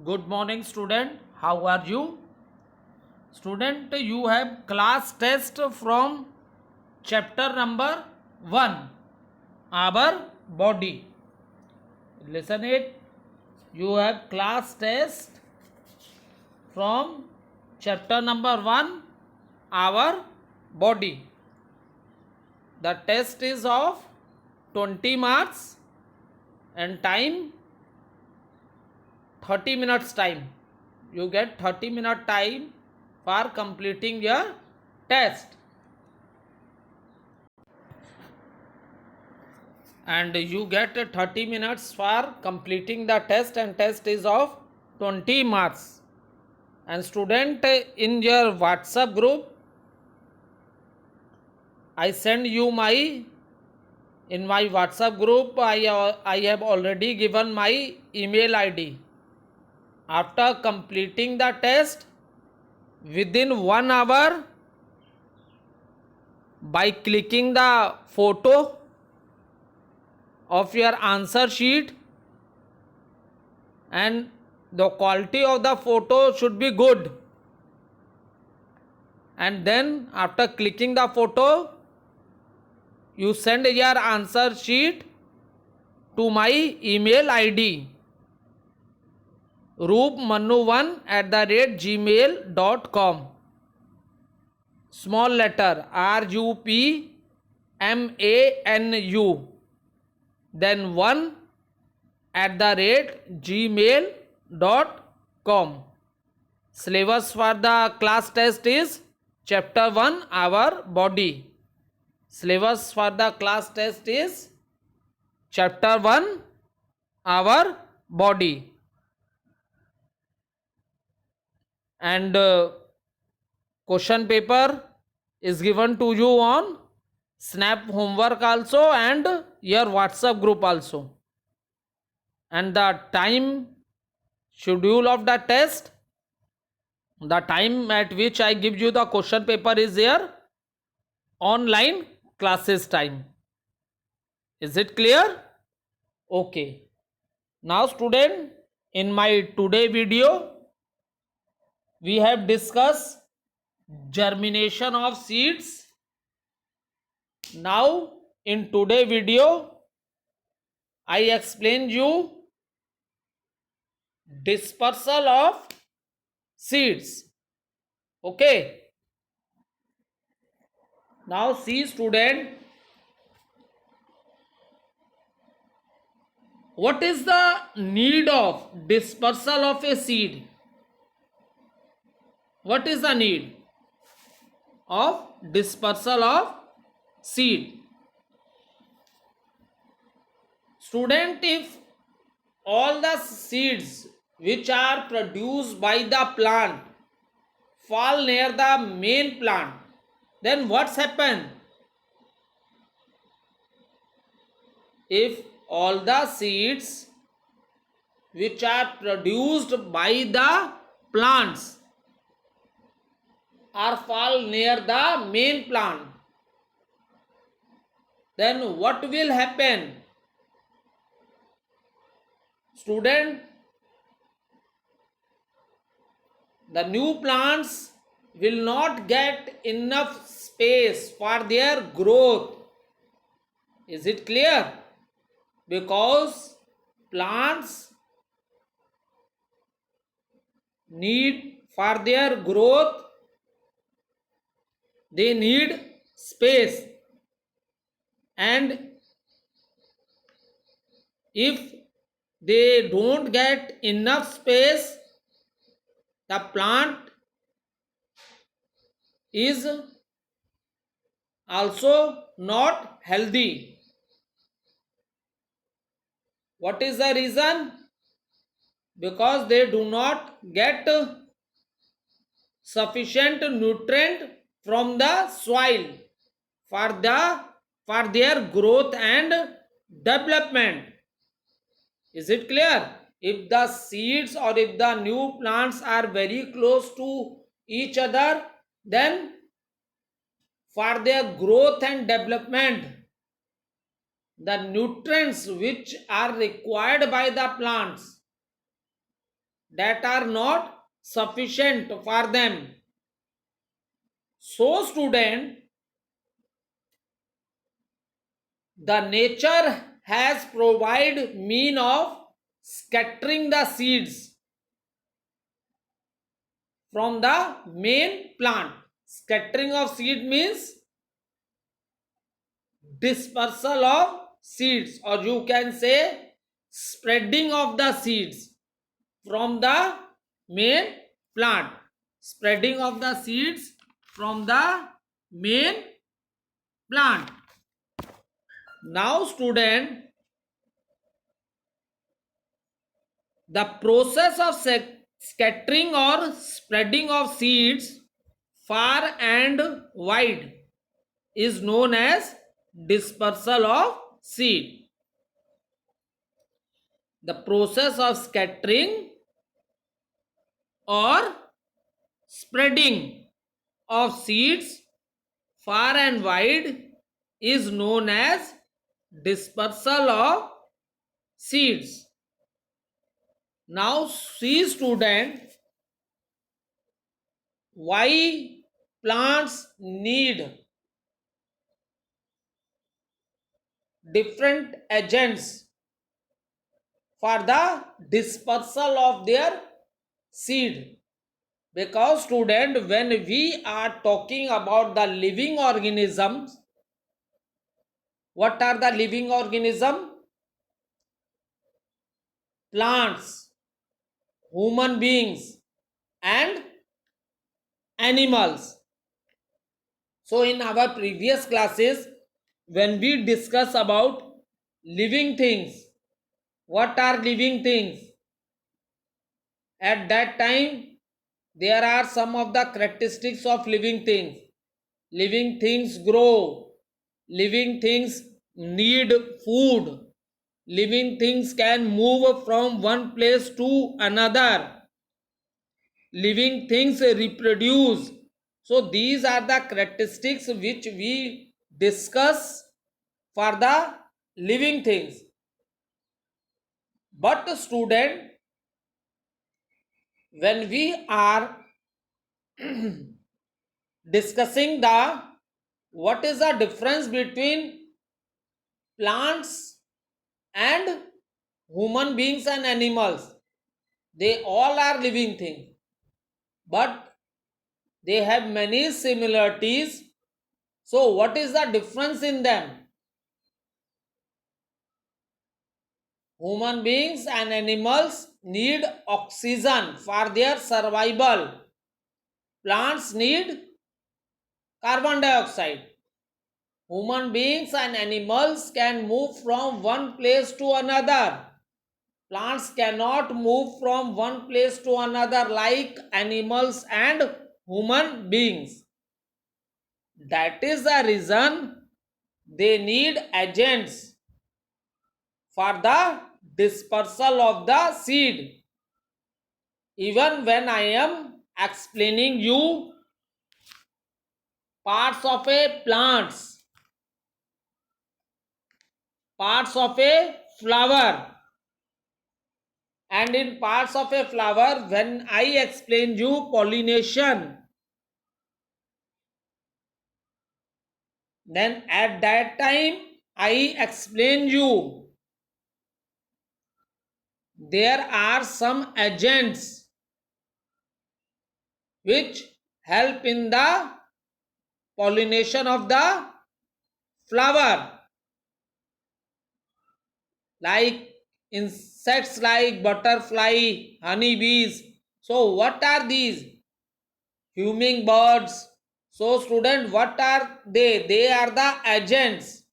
Good morning, student. How are you? Student, you have class test from chapter number 1, our body. Listen it. You have class test from chapter number 1, our body. The test is of 20 marks and time 30 minutes time. You get 30-minute time for completing your test, and you get 30 minutes for completing the test, and test is of 20 marks. And student, in your WhatsApp group I send you in my WhatsApp group I have already given my email ID. After completing the test within 1 hour, by clicking the photo of your answer sheet, and the quality of the photo should be good, and then after clicking the photo you send your answer sheet to my email ID roopmanu1@gmail.com. Small letter RUPMANU, then 1@gmail.com. Syllabus for the class test is chapter 1, our body. Syllabus for the class test is chapter 1, our body. And question paper is given to you on Snap homework also and your WhatsApp group also. And the time schedule of the test, the time at which I give you the question paper is your online classes time. Is it clear? Okay. Now student, in my today video we have discussed germination of seeds. Now in today video I explain you dispersal of seeds. Okay. Now see student, what is the need of dispersal of a seed? What is the need of dispersal of seed? Student, if all the seeds which are produced by the plant fall near the main plant, then what's happened? If all the seeds which are produced by the plants are fall near the main plant, then what will happen? Student, the new plants will not get enough space for their growth. Is it clear? Because plants need, for their growth they need space, and if they don't get enough space, the plant is also not healthy. What is the reason? Because they do not get sufficient nutrient from the soil for their growth and development. Is it clear? If the seeds or if the new plants are very close to each other, then for their growth and development, the nutrients which are required by the plants, that are not sufficient for them. So student, the nature has provided mean of scattering the seeds from the main plant. Scattering of seed means dispersal of seeds, or you can say spreading of the seeds from the main plant. Spreading of the seeds from the main plant. Now student, the process of scattering or spreading of seeds far and wide is known as dispersal of seed. The process of scattering or spreading of seeds far and wide is known as dispersal of seeds. Now see student, why plants need different agents for the dispersal of their seed. Because student, when we are talking about the living organisms, what are the living organisms? Plants, human beings and animals. So in our previous classes, when we discuss about living things, what are living things? At that time, there are some of the characteristics of living things. Living things grow. Living things need food. Living things can move from one place to another. Living things reproduce. So these are the characteristics which we discuss for the living things. But student, when we are discussing the what is the difference between plants and human beings and animals, they all are living things, but they have many similarities. So what is the difference in them? Human beings and animals need oxygen for their survival. Plants need carbon dioxide. Human beings and animals can move from one place to another. Plants cannot move from one place to another like animals and human beings. That is the reason they need agents for the dispersal of the seed. Even when I am explaining you parts of a plants, parts of a flower, and in parts of a flower, when I explain you pollination, then at that time I explain you there are some agents which help in the pollination of the flower, like insects like butterfly, honeybees. So what are these? Hummingbirds. So student, what are they? They are the agents.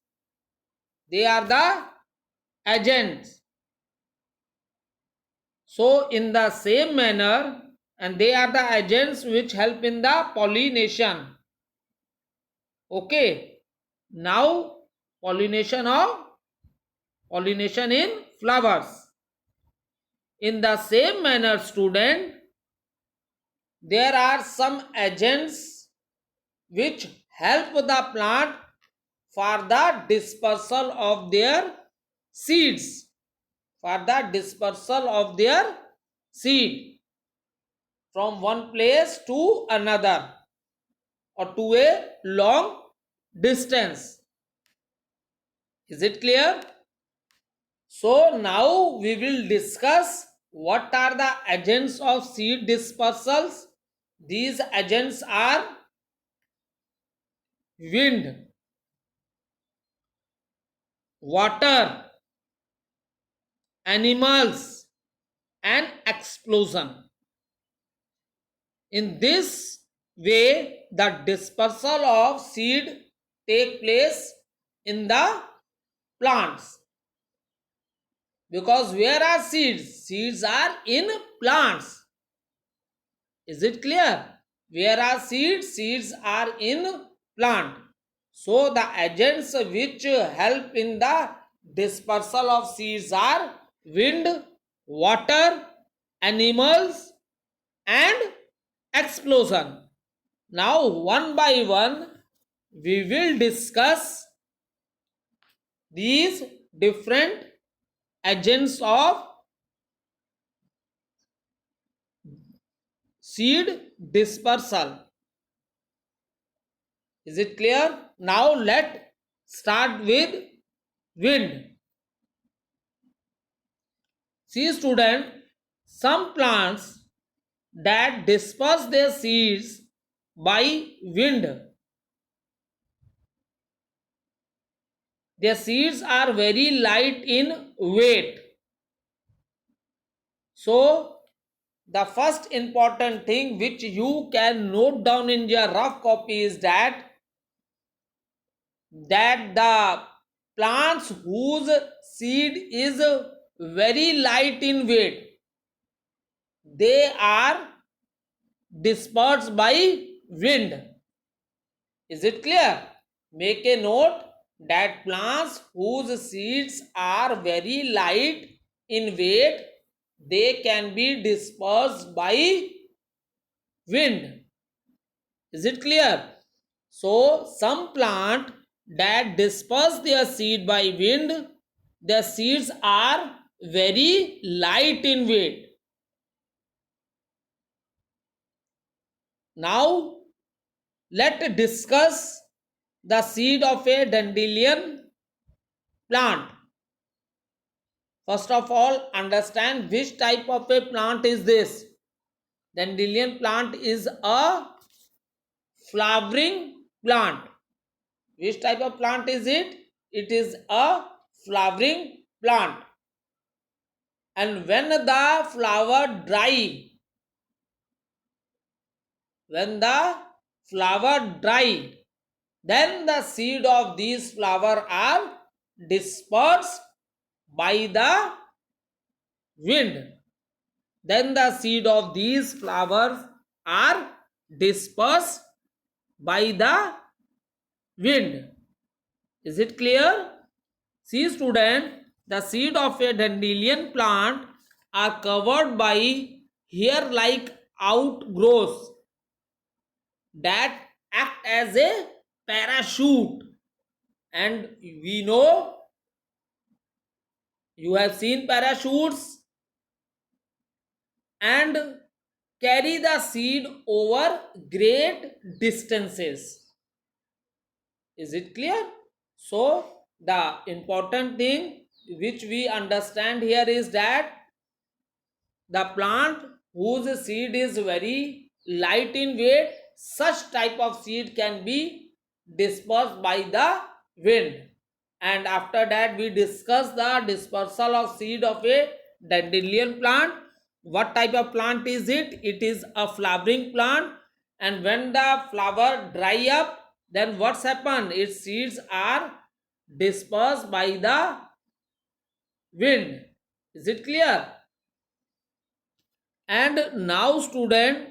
They are the agents. So in the same manner, and they are the agents which help in the pollination. Okay. Now pollination in flowers. In the same manner student, there are some agents which help the plant for the dispersal of their seeds. For the dispersal of their seed. from one place to another or to a long distance. Is it clear? So now we will discuss what are the agents of seed dispersals. These agents are wind, water, animals, and explosion. In this way, the dispersal of seed take place in the plants. Because where are seeds? Seeds are in plants. Is it clear? Where are seeds? Seeds are in plant. So the agents which help in the dispersal of seeds are wind, water, animals, and explosion. Now one by one we will discuss these different agents of seed dispersal. Is it clear? Now let start with wind. See student, some plants that disperse their seeds by wind. Their seeds are very light in weight. So the first important thing which you can note down in your rough copy is that the plants whose seed is very light in weight, they are dispersed by wind. Is it clear? Make a note that plants whose seeds are very light in weight, they can be dispersed by wind. Is it clear? So some plant that disperse their seed by wind, their seeds are very light in weight. Now let's discuss the seed of a dandelion plant. First of all, understand which type of a plant is this. Dandelion plant is a flowering plant. Which type of plant is it? It is a flowering plant. And when the flower dry, then the seed of these flower are dispersed by the wind. Then the seed of these flowers are dispersed by the wind. Is it clear? See student, the seed of a dandelion plant are covered by hair-like outgrowths that act as a parachute. And we know, you have seen parachutes, and carry the seed over great distances. Is it clear? So the important thing which we understand here is that the plant whose seed is very light in weight, such type of seed can be dispersed by the wind. And after that we discuss the dispersal of seed of a dandelion plant. What type of plant is it? It is a flowering plant, and when the flower dry up, then what's happened? Its seeds are dispersed by the wind. Is it clear? And now student,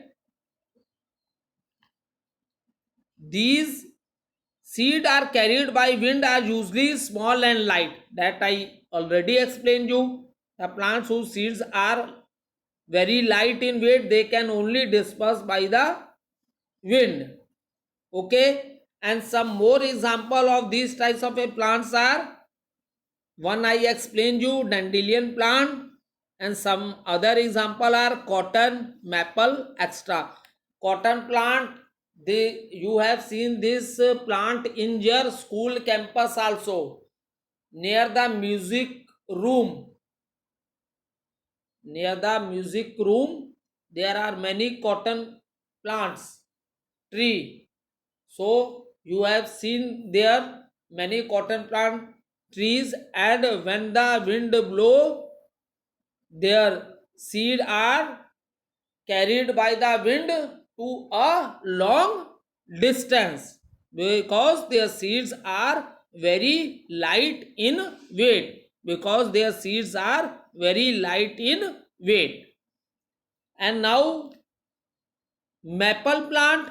these seed are carried by wind are usually small and light. That I already explained you. The plants whose seeds are very light in weight, they can only disperse by the wind. Okay, and some more example of these types of plants are, one I explained you, dandelion plant, And some other example are cotton, maple, etc. Cotton plant, you have seen this plant in your school campus also, near the music room. Near the music room there are many cotton plants, tree. So you have seen there many cotton plant trees, and when the wind blow, their seed are carried by the wind to a long distance, because their seeds are very light in weight, because their seeds are very light in weight. And now maple plant,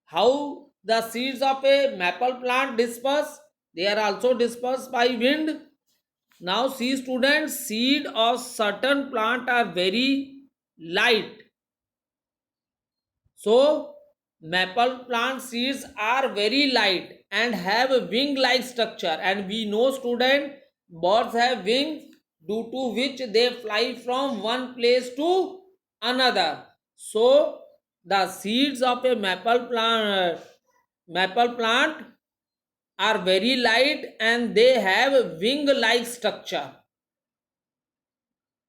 how the seeds of a maple plant disperse? They are also dispersed by wind. Now see students, seed of certain plant are very light. So maple plant seeds are very light and have a wing like structure, and we know student, birds have wings, due to which they fly from one place to another. So the seeds of a maple plant are very light and they have a wing like structure.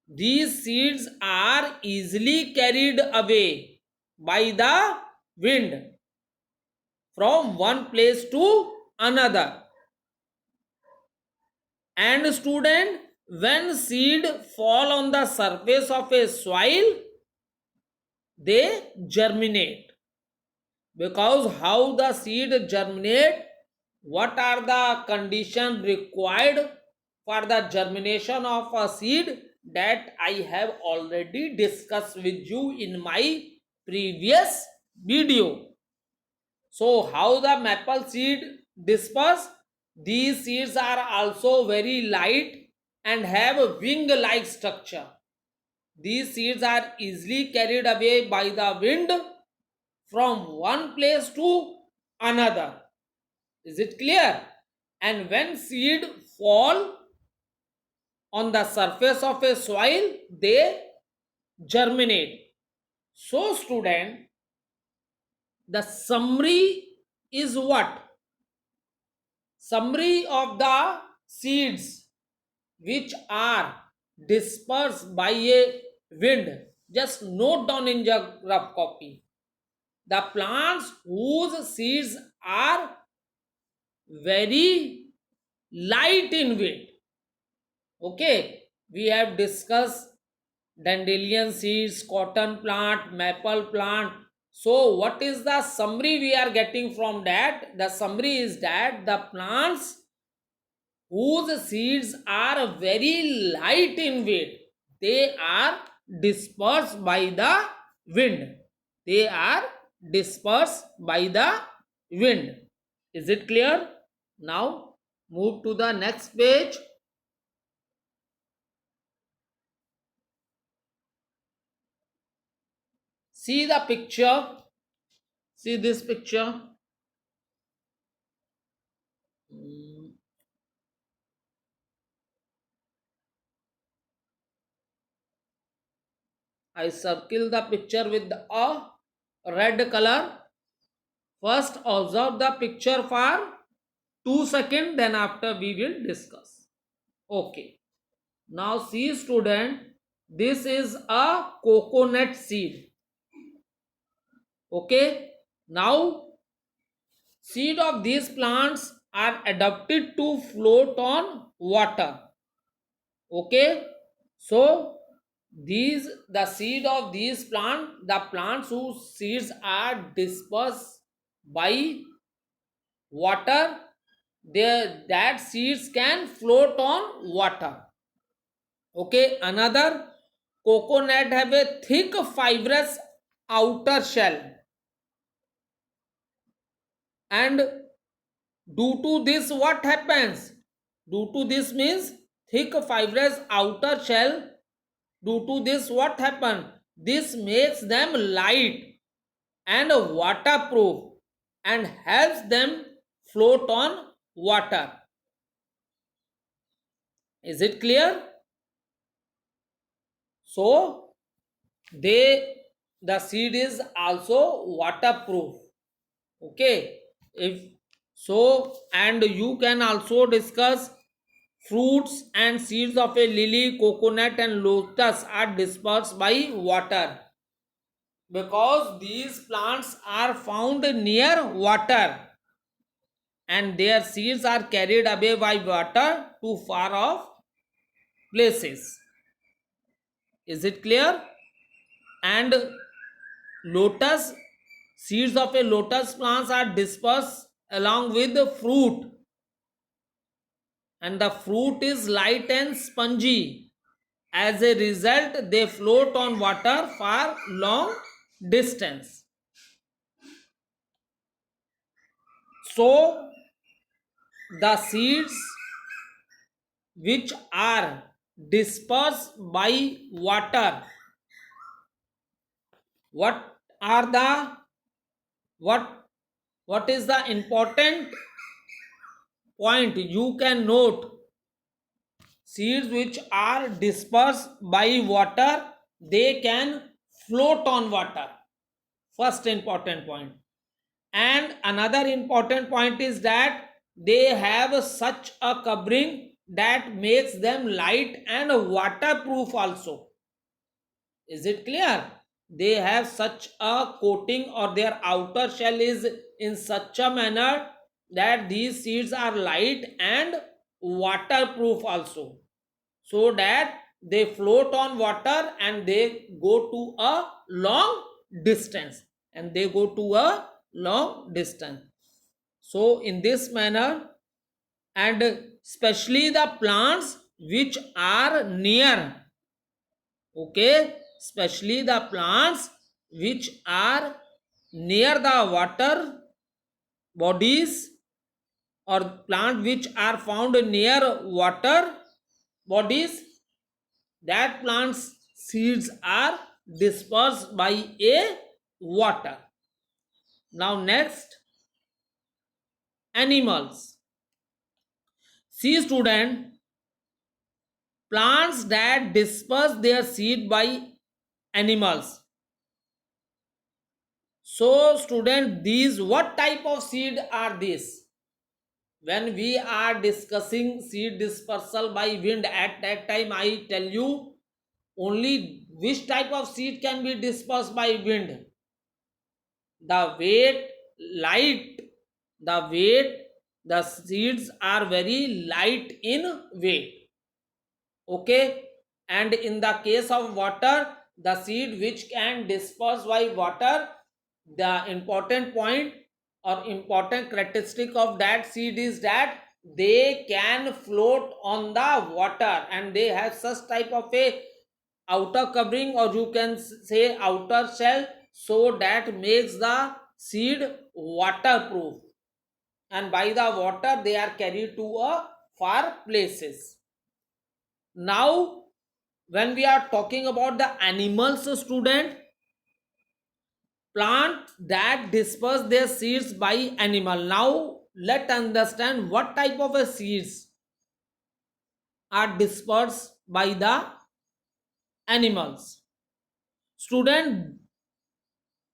These seeds are easily carried away by the wind from one place to another. And student, when seed fall on the surface of a soil, they germinate. Because how the seed germinate, what are the conditions required for the germination of a seed, that I have already discussed with you in my previous video. So how the maple seed disperse? These seeds are also very light and have a wing like structure. These seeds are easily carried away by the wind from one place to another. Is it clear? And when seed fall on the surface of a soil, they germinate. So student, the summary is what? Summary of the seeds which are dispersed by a wind. Just note down in your rough copy. The plants whose seeds are very light in weight. Okay, we have discussed dandelion seeds, cotton plant, maple plant. So what is the summary we are getting from that? The summary is that the plants whose seeds are very light in weight, they are dispersed by the wind. They are dispersed by the wind. Is it clear? Now move to the next page. See the picture. See this picture. I circle the picture with a red color. First observe the picture for 2 seconds, then after we will discuss. Okay. Now see student, this is a coconut seed. Okay. Now seed of these plants are adapted to float on water. Okay. So the seed of these the plants whose seeds are dispersed by water, that seeds can float on water. Okay, another, coconut have a thick fibrous outer shell, and due to this what happens? Due to this means thick fibrous outer shell. Due to this what happen? This makes them light and waterproof and helps them float on water. Is it clear? So the seed is also waterproof. Okay, if so, and you can also discuss fruits and seeds of a lily, coconut and lotus are dispersed by water, because these plants are found near water and their seeds are carried away by water to far off places. Is it clear? And lotus seeds of a lotus plants are dispersed along with the fruit, and the fruit is light and spongy. As a result, they float on water for long distance. So the seeds which are dispersed by water, what are the what what is the important point you can note? Seeds which are dispersed by water, they can float on water. First important point. And another important point is that they have such a covering that makes them light and waterproof also. Is it clear? They have such a coating, or their outer shell is in such a manner that these seeds are light and waterproof also, so that they float on water and they go to a long distance, so in this manner, and especially the plants which are near, okay, especially the plants which are near the water bodies, or plant which are found near water bodies, that plant's seeds are dispersed by a water. Now next, animals. See student, plants that disperse their seed by animals. So student, these what type of seed are these? When we are discussing seed dispersal by wind, at that time I tell you only which type of seed can be dispersed by wind. The weight, light, the weight, the seeds are very light in weight. Okay, and in the case of water, the seed which can disperse by water, the important point or important characteristic of that seed is that they can float on the water, and they have such type of a outer covering, or you can say outer shell, so that makes the seed waterproof, and by the water they are carried to a far places. Now when we are talking about the animals, student, plant that disperse their seeds by animal. Now let's understand what type of a seeds are dispersed by the animals. Student,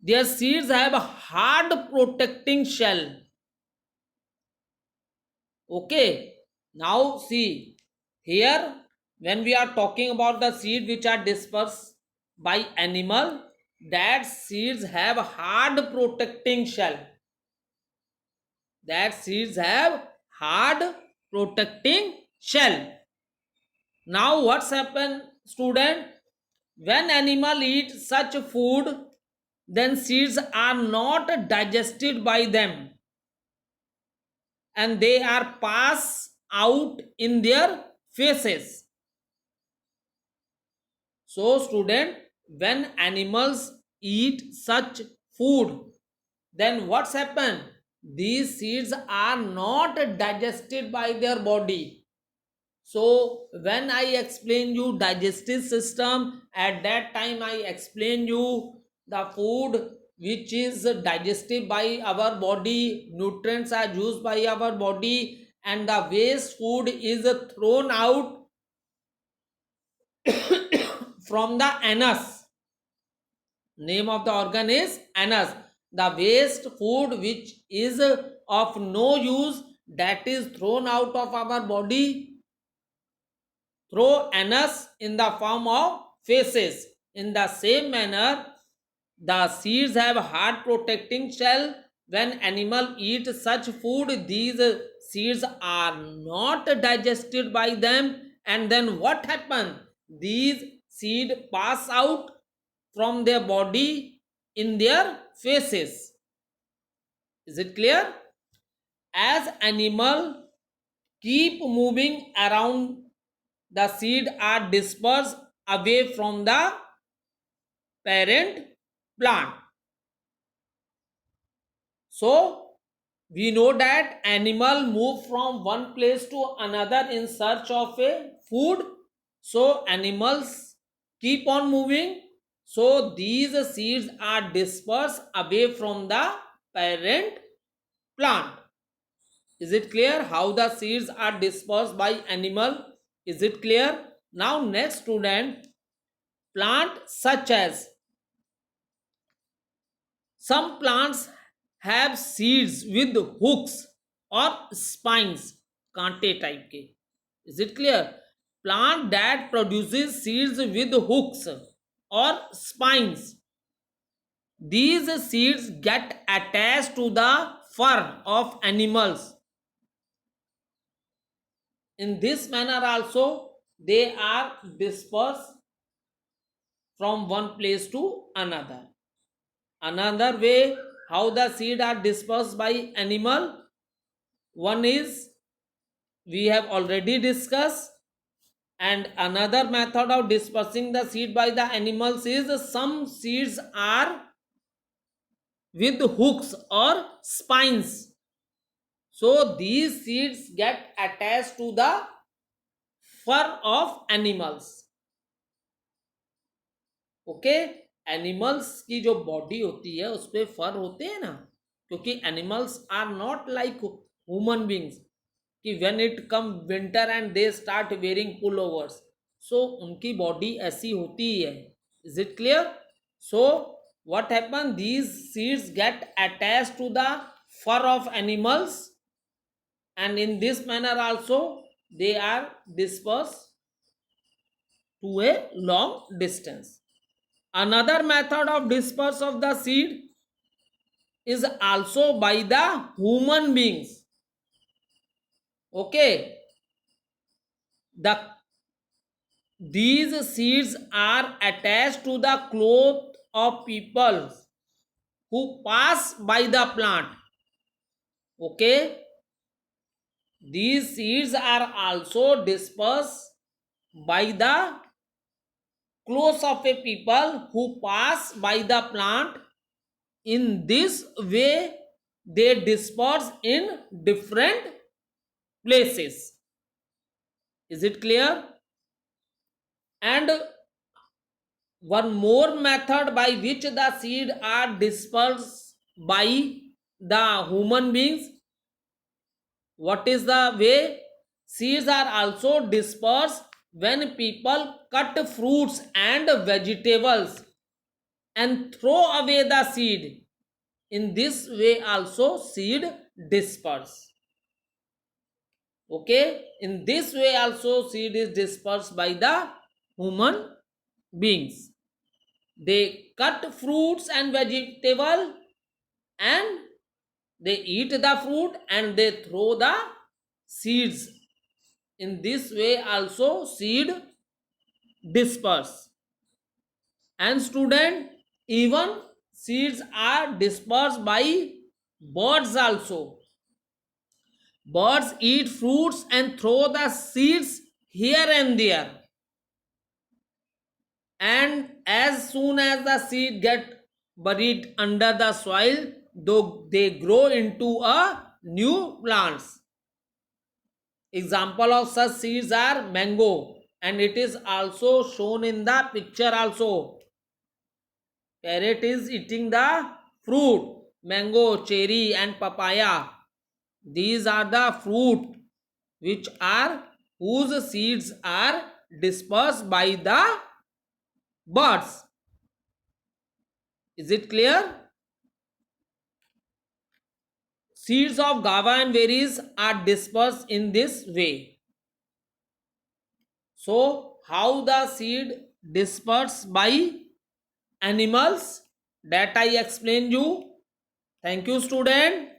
their seeds have a hard protecting shell. Okay, now see here, when we are talking about the seed which are dispersed by animal, that seeds have hard protecting shell. That seeds have hard protecting shell. Now what's happened, student? When animal eat such food, then seeds are not digested by them, and they are passed out in their faces. So student, when animals eat such food, then what's happened? These seeds are not digested by their body. So when I explain you digestive system, at that time I explain you the food which is digested by our body, nutrients are used by our body, and the waste food is thrown out from the anus. Name of the organ is anus. The waste food which is of no use, that is thrown out of our body through anus in the form of feces. In the same manner, the seeds have hard protecting shell. When animal eat such food, these seeds are not digested by them, and then what happen? These seed pass out from their body in their faces. Is it clear? As animal keep moving around, the seed are dispersed away from the parent plant. So we know that animal move from one place to another in search of a food. So animals keep on moving. So these seeds are dispersed away from the parent plant. Is it clear how the seeds are dispersed by animal? Is it clear? Now next student, plant such as, some plants have seeds with hooks or spines, कांटे type के. Is it clear? Plant that produces seeds with hooks or spines, these seeds get attached to the fur of animals. In this manner also they are dispersed from one place to another. Another way how the seed are dispersed by animal, one is we have already discussed, and another method of dispersing the seed by the animals is some seeds are with hooks or spines. So these seeds get attached to the fur of animals. Okay, animals की जो body होती है उस पर फर होते हैं ना, क्योंकि animals are not like human beings कि when it come winter and they start wearing pullovers. So उनकी बॉडी ऐसी होती है. Is it clear? So what happen, these seeds get attached to the fur of animals, and in this manner also they are dispersed to a long distance. Another method of disperse of the seed is also by the human beings. Okay, these seeds are attached to the cloth of people who pass by the plant. Okay, these seeds are also dispersed by the clothes of a people who pass by the plant. In this way they disperse in different places. Is it clear? And one more method by which the seed are dispersed by the human beings. What is the way? Seeds are also dispersed when people cut fruits and vegetables and throw away the seed. In this way also seed disperse. Okay, in this way also seed is dispersed by the human beings. They cut fruits and vegetable and they eat the fruit and they throw the seeds. In this way also seed disperse. And student, even seeds are dispersed by birds also. Birds eat fruits and throw the seeds here and there. And as soon as the seed get buried under the soil, though they grow into a new plants. Example of such seeds are mango, and it is also shown in the picture also. Parrot is eating the fruit, mango, cherry and papaya. These are the fruit whose seeds are dispersed by the birds. Is it clear? Seeds of guava and berries are dispersed in this way. So how the seed dispersed by animals, that I explained you. Thank you, student.